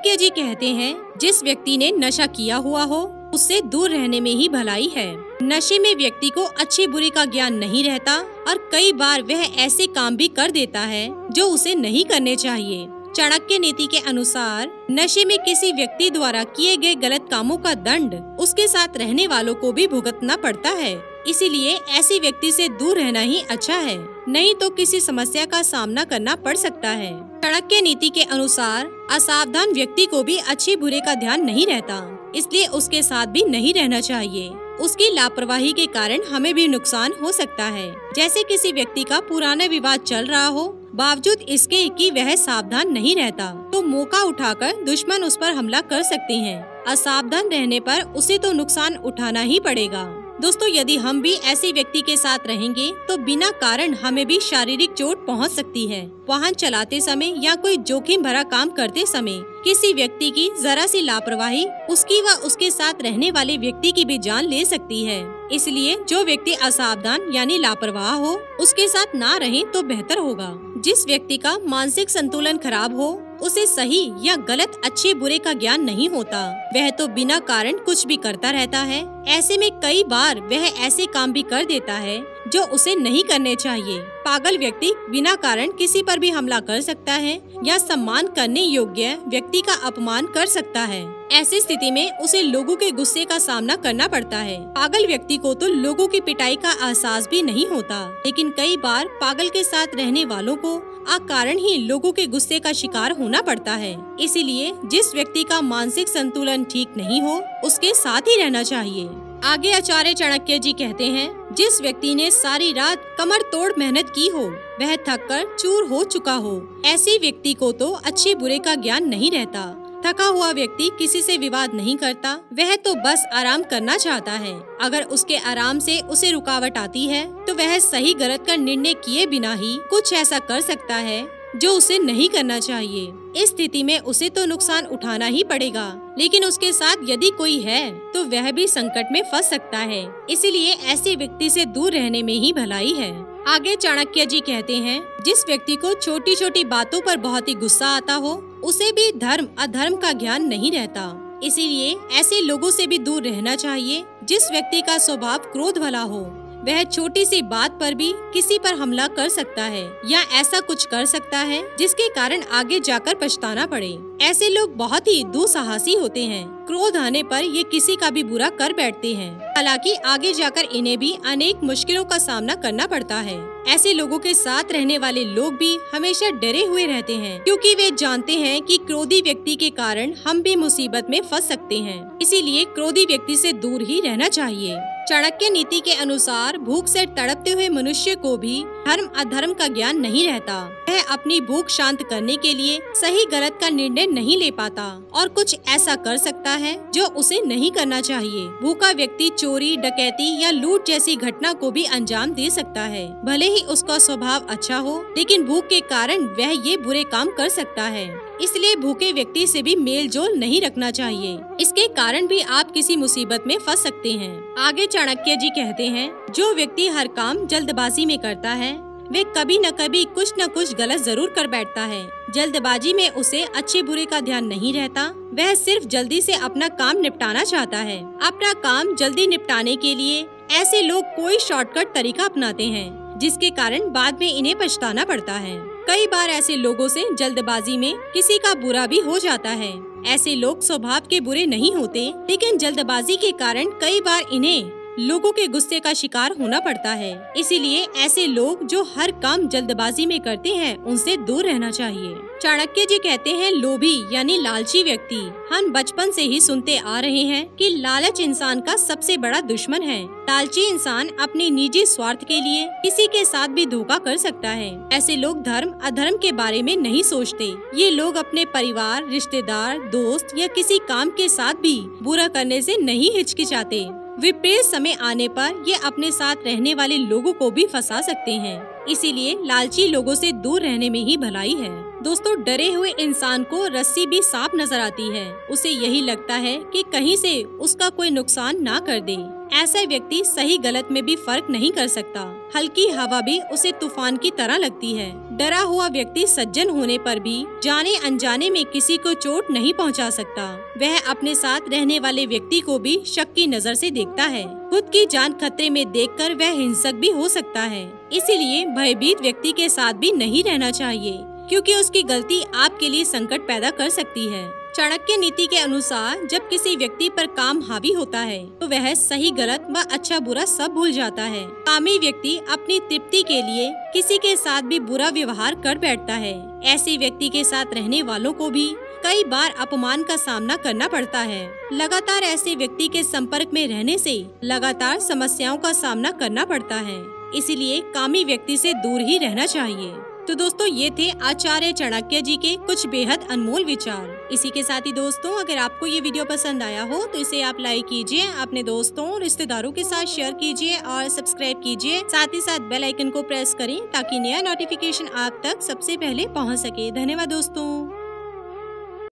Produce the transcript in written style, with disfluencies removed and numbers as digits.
चाणक्य जी कहते हैं, जिस व्यक्ति ने नशा किया हुआ हो उससे दूर रहने में ही भलाई है। नशे में व्यक्ति को अच्छी बुरी का ज्ञान नहीं रहता और कई बार वह ऐसे काम भी कर देता है जो उसे नहीं करने चाहिए। चाणक्य नीति के अनुसार नशे में किसी व्यक्ति द्वारा किए गए गलत कामों का दंड उसके साथ रहने वालों को भी भुगतना पड़ता है। इसीलिए ऐसी व्यक्ति से दूर रहना ही अच्छा है, नहीं तो किसी समस्या का सामना करना पड़ सकता है। चाणक्य नीति के अनुसार असावधान व्यक्ति को भी अच्छी बुरे का ध्यान नहीं रहता, इसलिए उसके साथ भी नहीं रहना चाहिए। उसकी लापरवाही के कारण हमें भी नुकसान हो सकता है। जैसे किसी व्यक्ति का पुराना विवाद चल रहा हो, बावजूद इसके कि वह सावधान नहीं रहता, तो मौका उठाकर दुश्मन उस पर हमला कर सकते हैं। असावधान रहने पर उसे तो नुकसान उठाना ही पड़ेगा। दोस्तों, यदि हम भी ऐसे व्यक्ति के साथ रहेंगे तो बिना कारण हमें भी शारीरिक चोट पहुंच सकती है। वाहन चलाते समय या कोई जोखिम भरा काम करते समय किसी व्यक्ति की जरा सी लापरवाही उसकी व उसके साथ रहने वाले व्यक्ति की भी जान ले सकती है। इसलिए जो व्यक्ति असावधान यानी लापरवाह हो उसके साथ ना रहे तो बेहतर होगा। जिस व्यक्ति का मानसिक संतुलन खराब हो उसे सही या गलत अच्छे बुरे का ज्ञान नहीं होता, वह तो बिना कारण कुछ भी करता रहता है। ऐसे में कई बार वह ऐसे काम भी कर देता है जो उसे नहीं करने चाहिए। पागल व्यक्ति बिना कारण किसी पर भी हमला कर सकता है या सम्मान करने योग्य व्यक्ति का अपमान कर सकता है। ऐसी स्थिति में उसे लोगों के गुस्से का सामना करना पड़ता है। पागल व्यक्ति को तो लोगों की पिटाई का एहसास भी नहीं होता, लेकिन कई बार पागल के साथ रहने वालों को अकारण ही लोगों के गुस्से का शिकार होना पड़ता है। इसीलिए जिस व्यक्ति का मानसिक संतुलन ठीक नहीं हो उसके साथ ही रहना चाहिए। आगे आचार्य चाणक्य जी कहते हैं, जिस व्यक्ति ने सारी रात कमर तोड़ मेहनत की हो वह थक कर चूर हो चुका हो, ऐसे व्यक्ति को तो अच्छे बुरे का ज्ञान नहीं रहता। थका हुआ व्यक्ति किसी से विवाद नहीं करता, वह तो बस आराम करना चाहता है। अगर उसके आराम से उसे रुकावट आती है तो वह सही गलत का निर्णय किए बिना ही कुछ ऐसा कर सकता है जो उसे नहीं करना चाहिए। इस स्थिति में उसे तो नुकसान उठाना ही पड़ेगा, लेकिन उसके साथ यदि कोई है तो वह भी संकट में फंस सकता है। इसीलिए ऐसे व्यक्ति से दूर रहने में ही भलाई है। आगे चाणक्य जी कहते हैं, जिस व्यक्ति को छोटी छोटी बातों पर बहुत ही गुस्सा आता हो उसे भी धर्म अधर्म का ज्ञान नहीं रहता। इसीलिए ऐसे लोगों से भी दूर रहना चाहिए। जिस व्यक्ति का स्वभाव क्रोध वाला हो वह छोटी सी बात पर भी किसी पर हमला कर सकता है या ऐसा कुछ कर सकता है जिसके कारण आगे जाकर पछताना पड़े। ऐसे लोग बहुत ही दुस्साहसी होते हैं। क्रोध आने पर ये किसी का भी बुरा कर बैठते हैं, हालांकि आगे जाकर इन्हें भी अनेक मुश्किलों का सामना करना पड़ता है। ऐसे लोगों के साथ रहने वाले लोग भी हमेशा डरे हुए रहते हैं, क्योंकि वे जानते हैं कि क्रोधी व्यक्ति के कारण हम भी मुसीबत में फंस सकते हैं। इसीलिए क्रोधी व्यक्ति से दूर ही रहना चाहिए। चाणक्य नीति के अनुसार भूख से तड़पते हुए मनुष्य को भी धर्म अधर्म का ज्ञान नहीं रहता। वह अपनी भूख शांत करने के लिए सही गलत का निर्णय नहीं ले पाता और कुछ ऐसा कर सकता है जो उसे नहीं करना चाहिए। भूखा व्यक्ति चोरी, डकैती या लूट जैसी घटना को भी अंजाम दे सकता है। भले ही उसका स्वभाव अच्छा हो, लेकिन भूख के कारण वह ये बुरे काम कर सकता है। इसलिए भूखे व्यक्ति से भी मेल जोल नहीं रखना चाहिए। इसके कारण भी आप किसी मुसीबत में फंस सकते हैं। आगे चाणक्य जी कहते हैं, जो व्यक्ति हर काम जल्दबाजी में करता है वे कभी न कभी कुछ न कुछ गलत जरूर कर बैठता है। जल्दबाजी में उसे अच्छे बुरे का ध्यान नहीं रहता, वह सिर्फ जल्दी से अपना काम निपटाना चाहता है। अपना काम जल्दी निपटाने के लिए ऐसे लोग कोई शॉर्टकट तरीका अपनाते हैं, जिसके कारण बाद में इन्हें पछताना पड़ता है। कई बार ऐसे लोगों से जल्दबाजी में किसी का बुरा भी हो जाता है। ऐसे लोग स्वभाव के बुरे नहीं होते, लेकिन जल्दबाजी के कारण कई बार इन्हें लोगों के गुस्से का शिकार होना पड़ता है। इसीलिए ऐसे लोग जो हर काम जल्दबाजी में करते हैं उनसे दूर रहना चाहिए। चाणक्य जी कहते हैं, लोभी यानी लालची व्यक्ति। हम बचपन से ही सुनते आ रहे हैं कि लालच इंसान का सबसे बड़ा दुश्मन है। लालची इंसान अपने निजी स्वार्थ के लिए किसी के साथ भी धोखा कर सकता है। ऐसे लोग धर्म अधर्म के बारे में नहीं सोचते। ये लोग अपने परिवार, रिश्तेदार, दोस्त या किसी काम के साथ भी बुरा करने से नहीं हिचकिचाते। विपरीत समय आने पर ये अपने साथ रहने वाले लोगों को भी फंसा सकते हैं। इसीलिए लालची लोगों से दूर रहने में ही भलाई है। दोस्तों, डरे हुए इंसान को रस्सी भी सांप नजर आती है। उसे यही लगता है कि कहीं से उसका कोई नुकसान ना कर दे। ऐसा व्यक्ति सही गलत में भी फर्क नहीं कर सकता। हल्की हवा भी उसे तूफान की तरह लगती है। डरा हुआ व्यक्ति सज्जन होने पर भी जाने अनजाने में किसी को चोट नहीं पहुंचा सकता। वह अपने साथ रहने वाले व्यक्ति को भी शक की नजर से देखता है। खुद की जान खतरे में देखकर वह हिंसक भी हो सकता है। इसीलिए भयभीत व्यक्ति के साथ भी नहीं रहना चाहिए, क्योंकि उसकी गलती आपके लिए संकट पैदा कर सकती है। चाणक्य नीति के अनुसार जब किसी व्यक्ति पर काम हावी होता है तो वह सही गलत व अच्छा बुरा सब भूल जाता है। कामी व्यक्ति अपनी तृप्ति के लिए किसी के साथ भी बुरा व्यवहार कर बैठता है। ऐसे व्यक्ति के साथ रहने वालों को भी कई बार अपमान का सामना करना पड़ता है। लगातार ऐसे व्यक्ति के संपर्क में रहने से लगातार समस्याओं का सामना करना पड़ता है। इसीलिए कामी व्यक्ति से दूर ही रहना चाहिए। तो दोस्तों, ये थे आचार्य चाणक्य जी के कुछ बेहद अनमोल विचार। इसी के साथ ही दोस्तों, अगर आपको ये वीडियो पसंद आया हो तो इसे आप लाइक कीजिए, अपने दोस्तों और रिश्तेदारों के साथ शेयर कीजिए और सब्सक्राइब कीजिए। साथ ही साथ बेल आइकन को प्रेस करें ताकि नया नोटिफिकेशन आप तक सबसे पहले पहुंच सके। धन्यवाद दोस्तों।